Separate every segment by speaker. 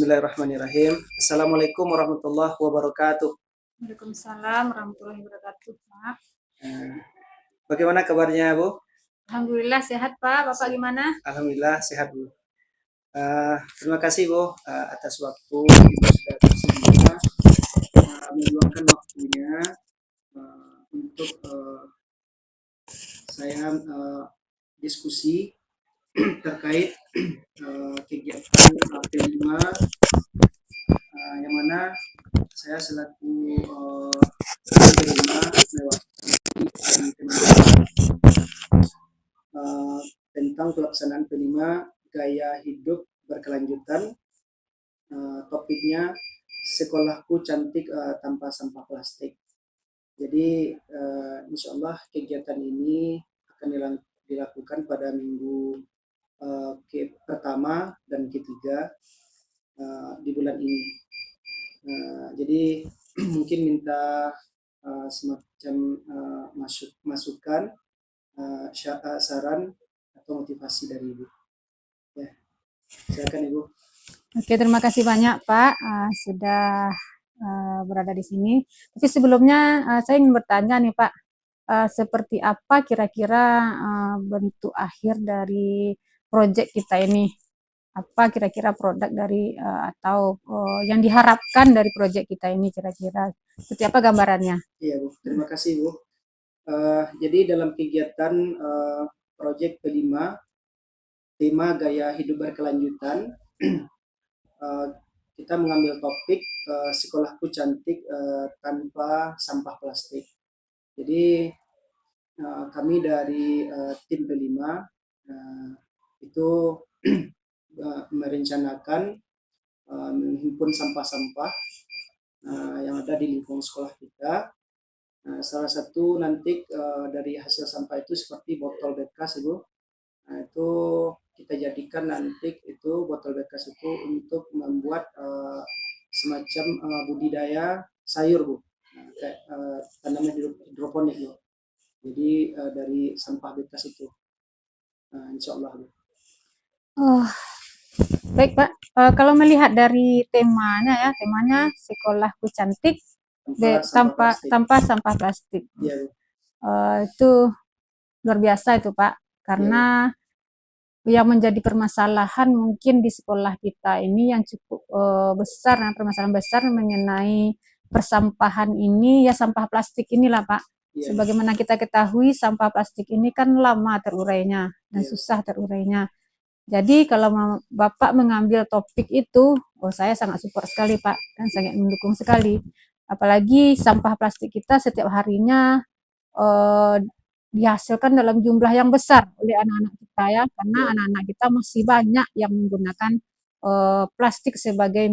Speaker 1: Bismillahirrahmanirrahim. Assalamualaikum warahmatullahi wabarakatuh.
Speaker 2: Waalaikumsalam warahmatullahi wabarakatuh, Pak.
Speaker 1: Bagaimana kabarnya, Bu?
Speaker 2: Alhamdulillah sehat, Pak. Bapak gimana?
Speaker 1: Alhamdulillah sehat, Bu. Terima kasih, Bu, atas waktu Ibu sudah bersedia meluangkan waktunya untuk saya diskusi terkait kegiatan P5 yang mana saya selaku penerima mewakili tentang pelaksanaan P5 gaya hidup berkelanjutan. Topiknya sekolahku cantik tanpa sampah plastik. Jadi insya Allah kegiatan ini akan dilakukan pada minggu pertama dan ketiga di bulan ini. Jadi mungkin minta semacam masukan, saran atau motivasi dari Ibu. Ya, silakan Ibu.
Speaker 2: Oke, terima kasih banyak, Pak, sudah berada di sini. Tapi sebelumnya saya ingin bertanya nih, Pak, seperti apa kira-kira bentuk akhir dari proyek kita ini? Apa kira-kira produk dari atau yang diharapkan dari proyek kita ini kira-kira? Seperti apa gambarannya?
Speaker 1: Iya, Bu. Terima kasih, Bu. Jadi dalam kegiatan proyek kelima, tema gaya hidup berkelanjutan, kita mengambil topik sekolahku cantik tanpa sampah plastik. Jadi kami dari tim kelima itu merencanakan menghimpun sampah-sampah yang ada di lingkungan sekolah kita. Salah satu nanti dari hasil sampah itu seperti botol bekas, Ibu. Itu kita jadikan nanti itu botol bekas itu untuk membuat semacam budidaya sayur, Bu. Kayak tanaman hidroponik, Bu. Jadi dari sampah bekas itu, insya Allah, Bu.
Speaker 2: Baik, Pak. Kalau melihat dari temanya sekolahku cantik tanpa sampah plastik.
Speaker 1: Ya,
Speaker 2: Itu luar biasa itu, Pak. Karena yang menjadi permasalahan mungkin di sekolah kita ini yang cukup besar, permasalahan besar mengenai persampahan ini, ya sampah plastik inilah, Pak. Sebagaimana kita ketahui, sampah plastik ini kan lama terurainya dan susah terurainya. Jadi kalau Bapak mengambil topik itu, saya sangat support sekali, Pak, dan sangat mendukung sekali. Apalagi sampah plastik kita setiap harinya dihasilkan dalam jumlah yang besar oleh anak-anak kita, ya, karena anak-anak kita masih banyak yang menggunakan plastik sebagai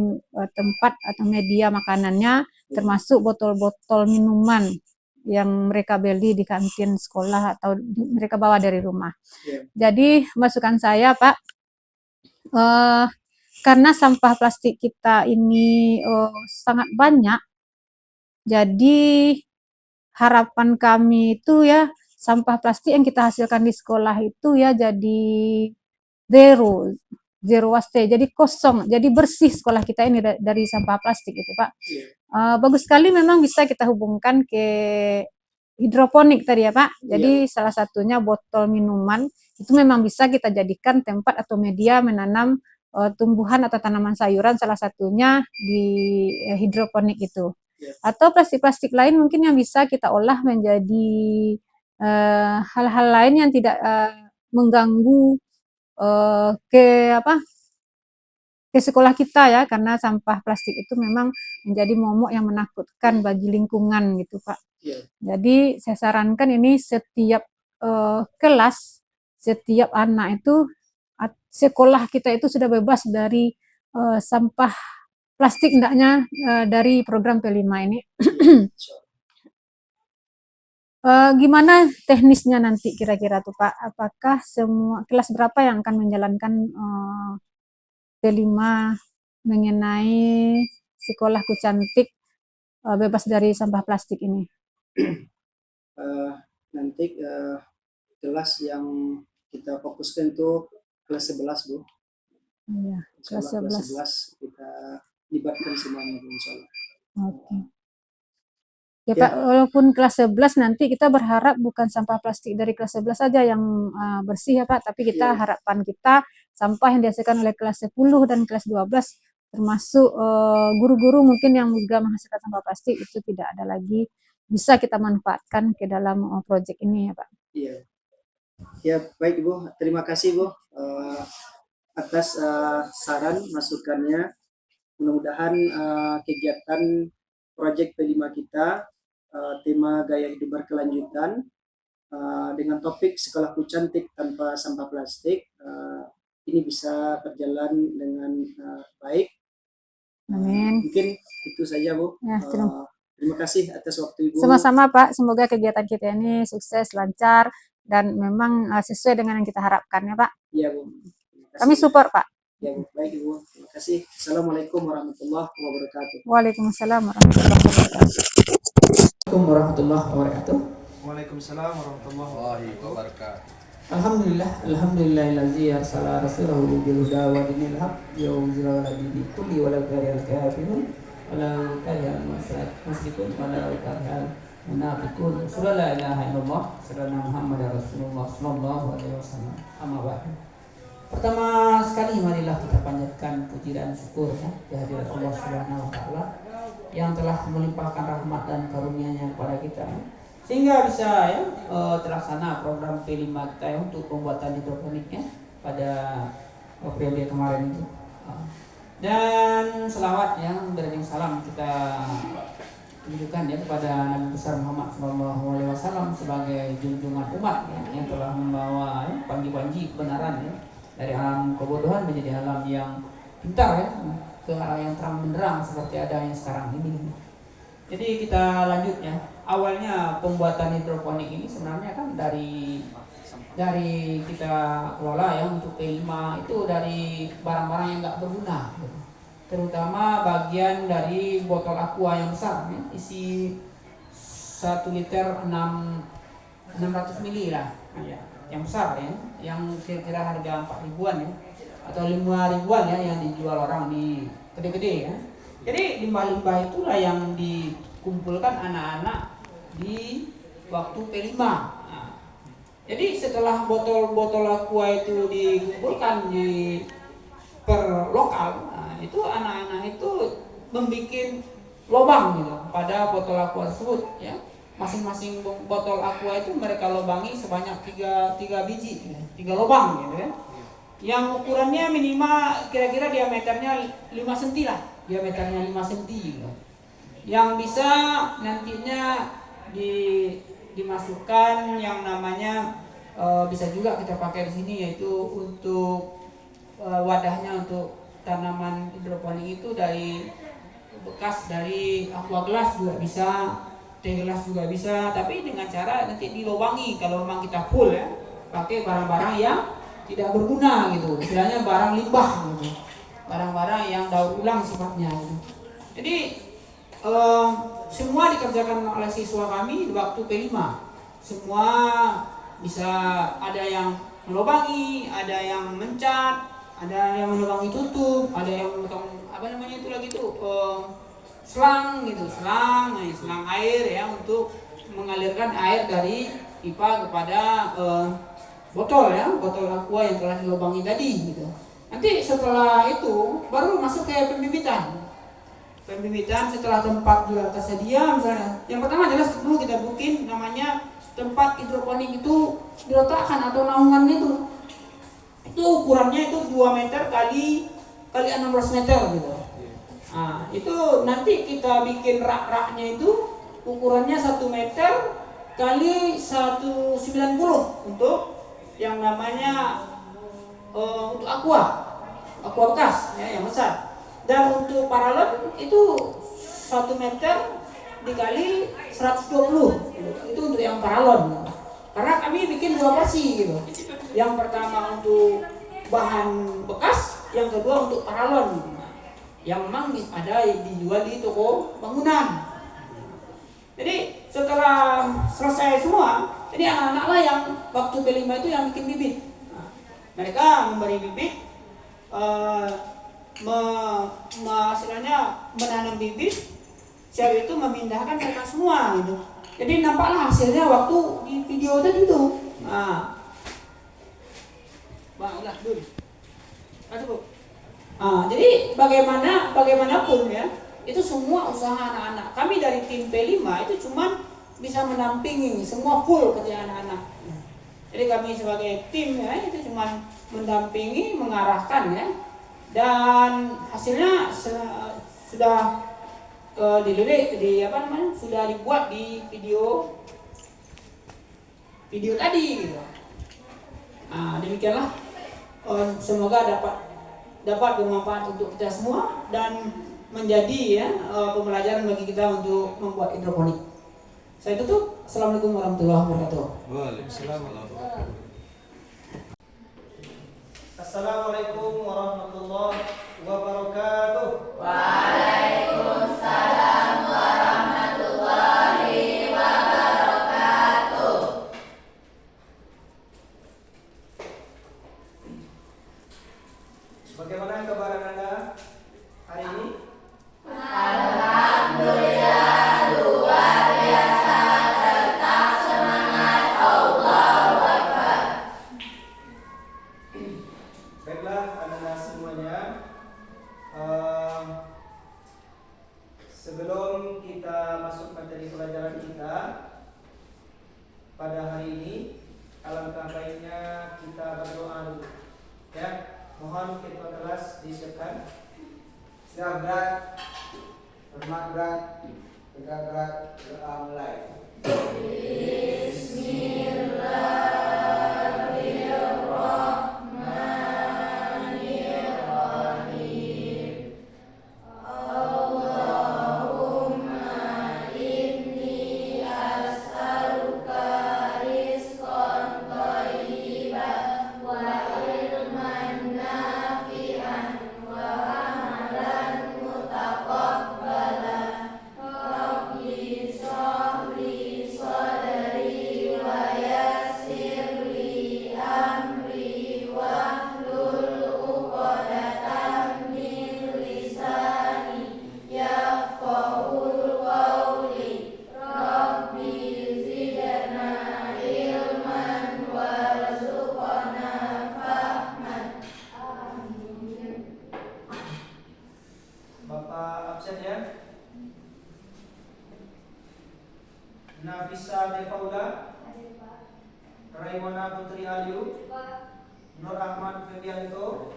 Speaker 2: tempat atau media makanannya, termasuk botol-botol minuman yang mereka beli di kantin sekolah atau mereka bawa dari rumah. Jadi masukan saya, Pak, karena sampah plastik kita ini sangat banyak, jadi harapan kami itu ya sampah plastik yang kita hasilkan di sekolah itu ya jadi zero waste, jadi kosong, jadi bersih sekolah kita ini dari sampah plastik itu, Pak. Bagus sekali memang bisa kita hubungkan ke hidroponik tadi ya, Pak. Jadi salah satunya botol minuman itu memang bisa kita jadikan tempat atau media menanam tumbuhan atau tanaman sayuran, salah satunya di hidroponik itu. Atau plastik-plastik lain mungkin yang bisa kita olah menjadi hal-hal lain yang tidak mengganggu ke sekolah kita, ya, karena sampah plastik itu memang menjadi momok yang menakutkan bagi lingkungan gitu, Pak. Jadi saya sarankan ini setiap kelas, setiap anak itu sekolah kita itu sudah bebas dari sampah plastik hendaknya dari program P5 ini. Gimana teknisnya nanti kira-kira tuh, Pak? Apakah semua kelas berapa yang akan menjalankan P5 mengenai sekolahku cantik bebas dari sampah plastik ini?
Speaker 1: Nanti kelas yang kita fokuskan itu kelas 11, Bu.
Speaker 2: Iya,
Speaker 1: Insya
Speaker 2: kelas
Speaker 1: Allah kelas
Speaker 2: 11.
Speaker 1: 11 kita libatkan semuanya Bu, insya Allah.
Speaker 2: Oke. Ya
Speaker 1: Ya,
Speaker 2: Pak, walaupun kelas 11 nanti kita berharap bukan sampah plastik dari kelas 11 saja yang bersih ya Pak, tapi kita
Speaker 1: ya,
Speaker 2: harapan kita sampah yang dihasilkan oleh kelas 10 dan kelas 12 termasuk guru-guru mungkin yang juga menghasilkan sampah plastik itu tidak ada lagi, bisa kita manfaatkan ke dalam proyek ini ya Pak.
Speaker 1: iya. Ya, baik Bu. Terima kasih Bu atas saran masukannya. Mudah-mudahan kegiatan proyek P5 kita tema gaya hidup berkelanjutan dengan topik sekolahku cantik tanpa sampah plastik ini bisa berjalan dengan baik.
Speaker 2: Amin.
Speaker 1: Mungkin itu saja Bu.
Speaker 2: Ya,
Speaker 1: Terima kasih atas waktu Ibu.
Speaker 2: sama-sama Pak, semoga kegiatan kita ini sukses, lancar, dan memang sesuai dengan yang kita harapkan ya Pak.
Speaker 1: Iya Bu.
Speaker 2: Kami support Pak.
Speaker 1: Ya Bu, baik Ibu. Terima kasih. Assalamualaikum warahmatullahi wabarakatuh.
Speaker 2: Waalaikumsalam warahmatullahi wabarakatuh.
Speaker 3: Assalamualaikum warahmatullahi wabarakatuh.
Speaker 1: Waalaikumsalam warahmatullahi wabarakatuh.
Speaker 3: Alhamdulillahillazi arsala rasulahu bil huda wa dinil haq liyudhhirahu 'ala dini kulli walau karihal kafirun walau karihal musyrikun walau karihal munafiqun. Surah la ilaha illallah, surah Muhammadar Rasulullah sallallahu alaihi wasallam. Amma ba'du. Pertama sekali marilah kita panjatkan puji dan syukur ya kehadirat Allah Subhanahu wa taala yang telah melimpahkan rahmat dan karunia-Nya kepada kita sehingga bisa ya terlaksana program P5 kita ya, untuk pembuatan hidroponiknya pada periode kemarin itu. Dan selawat yang beriring salam kita tunjukkan ya kepada Nabi besar Muhammad SAW sebagai junjungan umat ya, yang telah membawa ya, panji-panji kebenaran ya, dari alam kebodohan menjadi alam yang pintar ya, ke arah yang terang benderang seperti adanya sekarang ini. Jadi kita lanjut ya. Awalnya pembuatan hidroponik ini sebenarnya kan dari kita kelola ya untuk P5 itu dari barang-barang yang nggak berguna gitu. Terutama bagian dari botol aqua yang besar ya, isi 1 liter 600 mili lah ya, yang besar ya, yang kira-kira harga 4 ribuan ya atau 5 ribuan ya yang dijual orang di gede-gede ya. Jadi limbah-limbah itulah yang dikumpulkan anak-anak di waktu P5. Nah, jadi setelah botol-botol aqua itu dikumpulkan di per lokal, nah, itu anak-anak itu membuat lubang gitu pada botol aqua tersebut ya. Masing-masing botol aqua itu mereka lubangi sebanyak 3 biji, 3 lubang gitu ya. Yang ukurannya minimal kira-kira diameternya 5 cm lah, diameternya 5 cm gitu. Yang bisa nantinya dimasukkan yang namanya bisa juga kita pakai di sini yaitu untuk wadahnya untuk tanaman hidroponik itu dari bekas dari aqua gelas juga bisa, teh gelas juga bisa, tapi dengan cara nanti dilubangi kalau memang kita full ya, pakai barang-barang yang tidak berguna gitu, istilahnya barang limbah gitu, barang-barang yang daur ulang sifatnya gitu. Jadi semua dikerjakan oleh siswa kami di waktu P5. Semua bisa, ada yang melubangi, ada yang mencat, ada yang melubangi tutup, ada yang melubangi apa namanya itu lagi tuh selang gitu, selang air ya untuk mengalirkan air dari pipa kepada botol ya, botol aqua yang telah dilubangi tadi gitu. Nanti setelah itu baru masuk ke pembibitan. Pembibitan setelah tempat juga tersedia misalnya. Yang pertama jelas dulu kita bikin namanya tempat hidroponik itu diletakkan atau naungan itu. Itu ukurannya itu 2 meter kali 16 meter gitu. Nah, itu nanti kita bikin rak-raknya itu ukurannya 1 meter kali 190 untuk yang namanya untuk aqua bekas ya, yang besar. Dan untuk paralon itu 1 meter dikali 120 itu untuk yang paralon. Karena kami bikin 2 porsi gitu. Yang pertama untuk bahan bekas, yang kedua untuk paralon. Yang memang ada dijual di toko bangunan. Jadi setelah selesai semua, jadi anak-anak lah yang waktu P5 itu yang bikin bibit. Nah, mereka memberi bibit eh, istilahnya menanam bibit, Syekh itu memindahkan mereka semua gitu. Jadi nampaklah hasilnya waktu di video tadi itu. Nah, udah dulu. Cukup. Jadi bagaimanapun ya, itu semua usaha anak-anak. Kami dari tim P5 itu cuma bisa mendampingi, semua full kerja anak-anak. Jadi kami sebagai tim ya, itu cuma mendampingi, mengarahkan ya. Dan hasilnya sudah dilirik sudah dibuat di video tadi gitu. Demikianlah, semoga dapat bermanfaat untuk kita semua dan menjadi ya pembelajaran bagi kita untuk membuat hidroponik. Saya tutup. Assalamualaikum warahmatullahi wabarakatuh.
Speaker 4: Waalaikumsalam warahmatullahi wabarakatuh.
Speaker 1: Assalamualaikum warahmatullahi wabarakatuh.
Speaker 5: Waalaikumsalam warahmatullahi wabarakatuh.
Speaker 1: Bagaimana kabar Anda hari ini?
Speaker 5: Alhamdulillah, luar biasa, tetap semangat, Allahu Akbar.
Speaker 1: Baiklah anak-anak semuanya, sebelum kita masuk materi pelajaran kita pada hari ini, alangkah baiknya kita berdoa dulu. Ya, mohon ketua kelas disiapkan.
Speaker 4: Siap berat, hormat berat, tegak berat, doa mulai.
Speaker 1: Bapak absen ya. Nafisa Defaula, Raimona Putri Aliu, Nur Ahmad Febianto,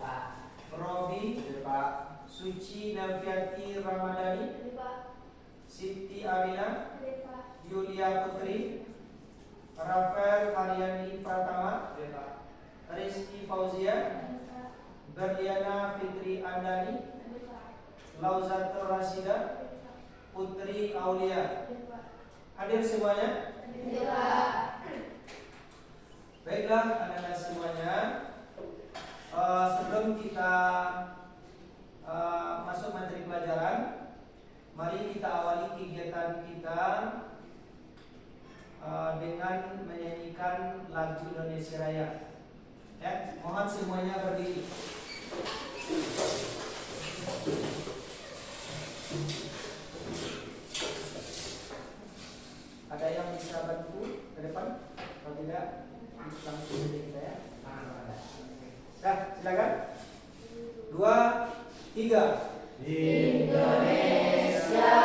Speaker 1: Robi, Suci Nafiati Ramadhani, Siti Arina, Yulia Putri, Rafael Haryani Pratama, Rizky Fauzia, Berliana Fitri Andani, Lauzatul Rasida, Putri Aulia. Hadir semuanya? Baiklah anak-anak semuanya, sebelum kita masuk materi pelajaran, mari kita awali kegiatan kita dengan menyanyikan lagu Indonesia Raya. Ya, mohon semuanya berdiri. Ada yang bisa bantu ke depan? Kalau tidak, langsung saja kita ya. Dah, silakan. 2, 3.
Speaker 5: Indonesia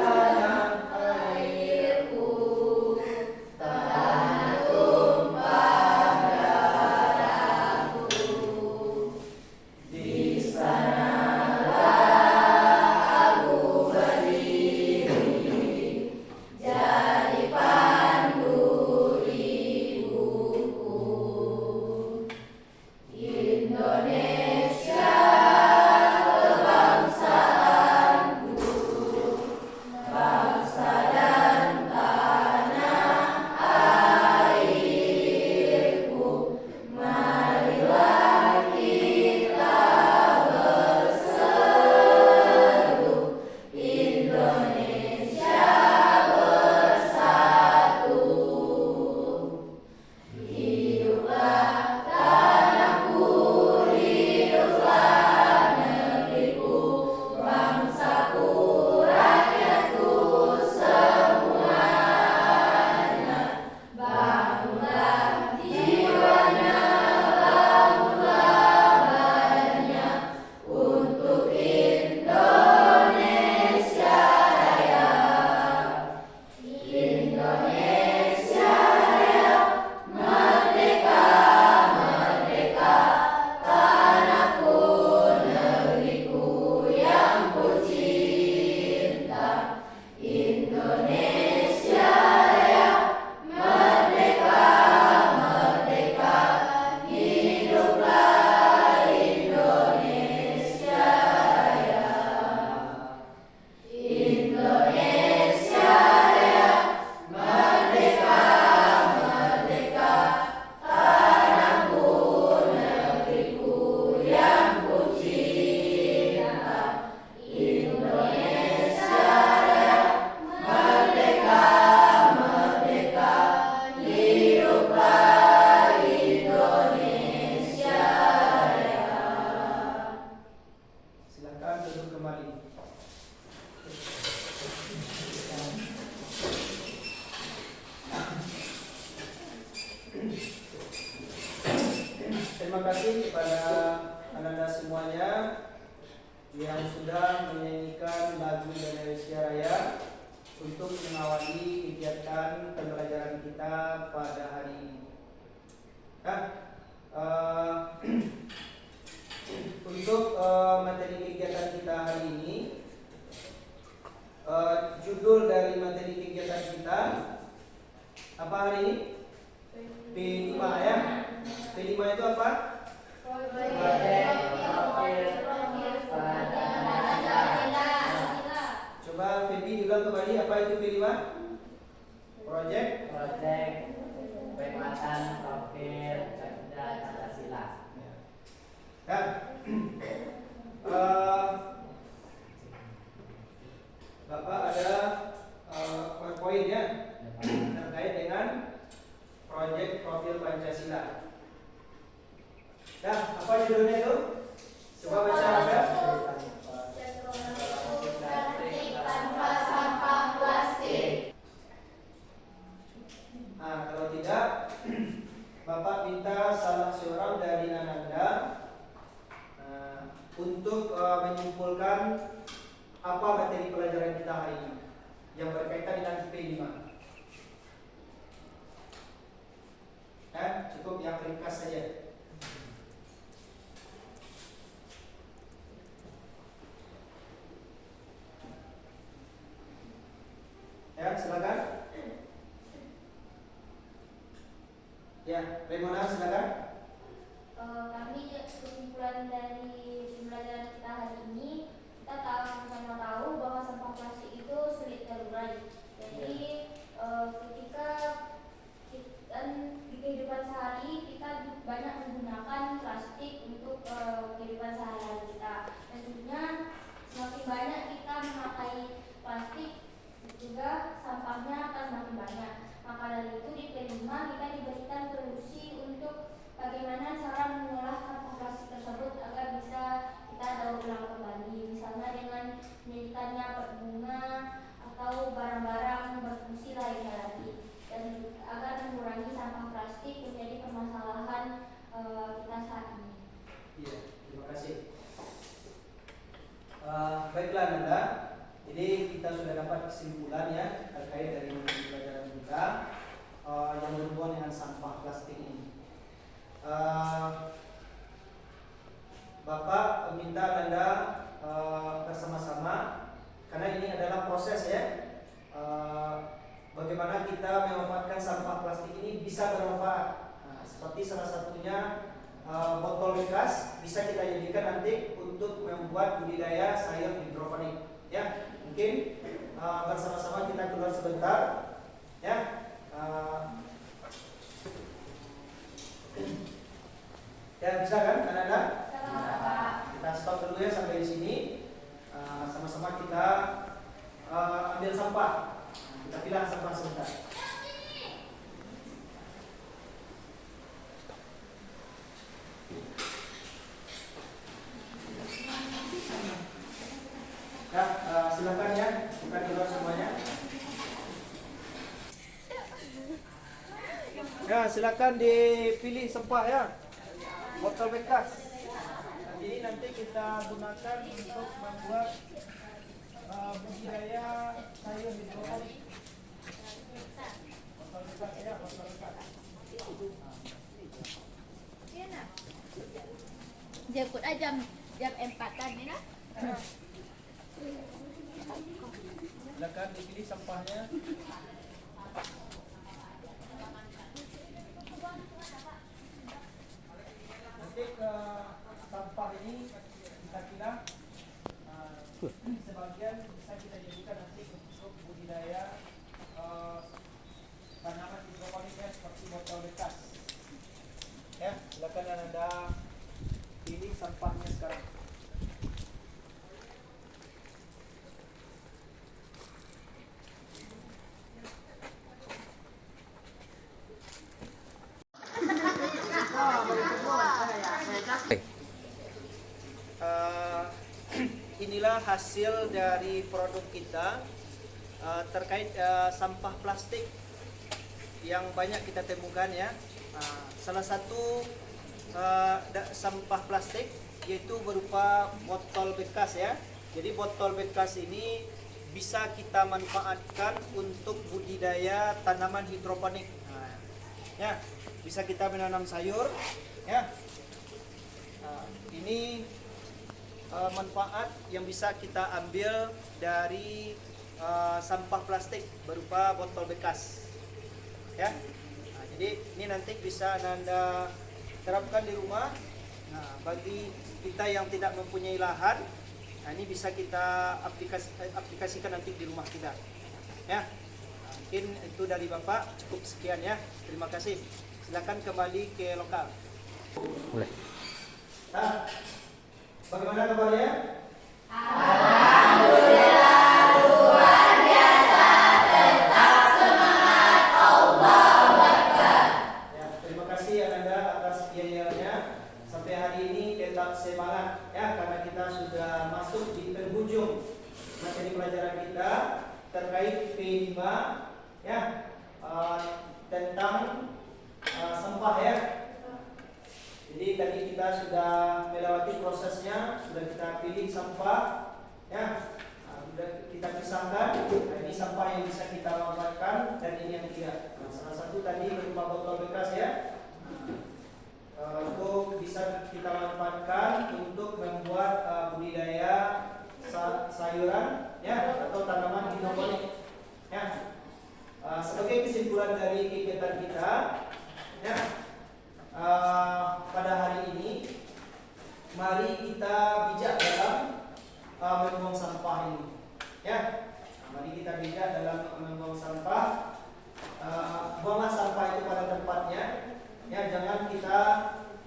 Speaker 5: tanah airku, tanah tumpah darahku. Di sanalah aku berdiri, jadi pandu ibu.
Speaker 1: kasih kepada Anda semuanya yang sudah menyanyikan lagu Indonesia Raya untuk mengawali kegiatan pembelajaran kita pada hari ini. Nah, untuk materi kegiatan kita hari ini, judul dari materi kegiatan kita apa hari ini? P5 ya. P5 itu apa? Coba Febi diulang kembali, apa itu P5? Project
Speaker 3: penguatan profil Garuda Pancasila.
Speaker 1: Dan Bapak ada poin ya terkait dengan proyek profil Pancasila. Nah, apa judulnya itu? Coba baca Anda.
Speaker 5: Tanpa sampah plastik.
Speaker 1: Nah, kalau tidak, Bapak minta salah seorang dari Anda untuk menyimpulkan apa materi pelajaran kita hari ini yang berkaitan dengan P5. Cukup yang ringkas saja. Ya, silakan. Ya, Remona silakan.
Speaker 6: Kami kesimpulan dari pembelajaran kita hari ini, kita sama-sama tahu bahwa sampah plastik itu sulit terurai. Jadi ketika di kehidupan sehari kita banyak menggunakan plastik untuk kehidupan sehari-hari kita. Dan tentunya semakin banyak kita memakai plastik, juga sampahnya akan semakin banyak. Maka dari itu di P5 kita diberikan solusi untuk bagaimana cara mengolah sampah plastik tersebut agar bisa kita daur ulang kembali. Misalnya dengan menjadikannya pot bunga atau barang-barang berfungsi lainnya lagi. Dan agar mengurangi sampah plastik menjadi permasalahan kita saat ini.
Speaker 1: Iya, terima kasih. Baiklah Nanda. Jadi kita sudah dapat kesimpulan ya terkait dari pelajaran kita yang berhubungan dengan sampah plastik ini. Bapak minta Anda bersama-sama karena ini adalah proses ya. Bagaimana kita memanfaatkan sampah plastik ini bisa bermanfaat. Seperti salah satunya botol bekas bisa kita jadikan nanti untuk membuat budidaya sayur hidroponik. Ya, mungkin bersama-sama kita keluar sebentar. Ya, ya bisa kan, Anda? Kita stop dulu ya sampai di sini. Sama-sama kita ambil sampah. Kita pilah sampah sebentar. Ya, silakan ya, buka di luar semuanya. Ya, silakan dipilih sampah ya. Botol bekas. Ini nanti kita gunakan untuk membuat budidaya sayur hidroponik. Botol bekas ya, botol bekas.
Speaker 6: Jemput aja jam 4 ni nak.
Speaker 1: Silakan dipilih sampahnya. Nanti sampah ini kita pilah. Sebagian bisa kita jadikan nanti untuk budidaya tanaman hidroponik seperti botol bekas. Ya, silakan Anda pilih sampahnya sekarang. Inilah hasil dari produk kita terkait sampah plastik yang banyak kita temukan ya. Salah satu sampah plastik, yaitu berupa botol bekas ya. Jadi botol bekas ini bisa kita manfaatkan untuk budidaya tanaman hidroponik. Nah, ya, bisa kita menanam sayur ya. Nah, ini manfaat yang bisa kita ambil dari sampah plastik berupa botol bekas ya. Nah, jadi ini nanti bisa Anda terapkan di rumah. Nah, bagi kita yang tidak mempunyai lahan, nah ini bisa kita aplikasikan nanti di rumah kita ya. Nah, mungkin itu dari Bapak, cukup sekian ya, terima kasih. Silakan kembali ke lokal.
Speaker 7: Boleh.
Speaker 1: Nah, bagaimana kabarnya? Ya, terima kasih Anda atas yel-yelnya. Sampai hari ini tetap semangat ya, karena kita sudah masuk di penghujung materi pelajaran kita terkait P5 ya, tentang sampah ya. Jadi tadi kita sudah melewati prosesnya, sudah kita pilih sampah ya. Sudah kita pisahkan. Nah, ini sampah yang bisa kita manfaatkan dan ini yang tidak. Nah, salah satu tadi berupa botol bekas ya. Itu bisa kita manfaatkan untuk membuat budidaya sayuran ya, atau tanaman hidroponik ya. Sebagai kesimpulan dari kegiatan kita ya, pada hari ini mari kita bijak dalam membuang sampah ini ya. Mari kita bijak dalam membuang sampah. Buanglah sampah itu pada tempatnya ya, jangan kita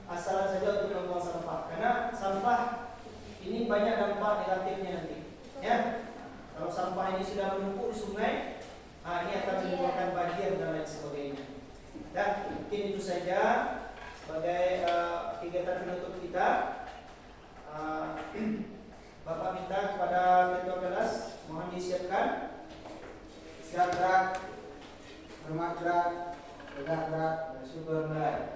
Speaker 1: asal saja untuk membuang sampah, karena sampah ini banyak dampak negatifnya nanti ya. Kalau sampah ini sudah menumpuk di sungai, ini akan menimbulkan banjir dan lain sebagainya. Dan mungkin itu saja sebagai kegiatan penutup kita. Bapak minta kepada ketua kelas mohon disiapkan.
Speaker 4: Siap gerak, hormat gerak, tegak gerak, bersyukur mulai.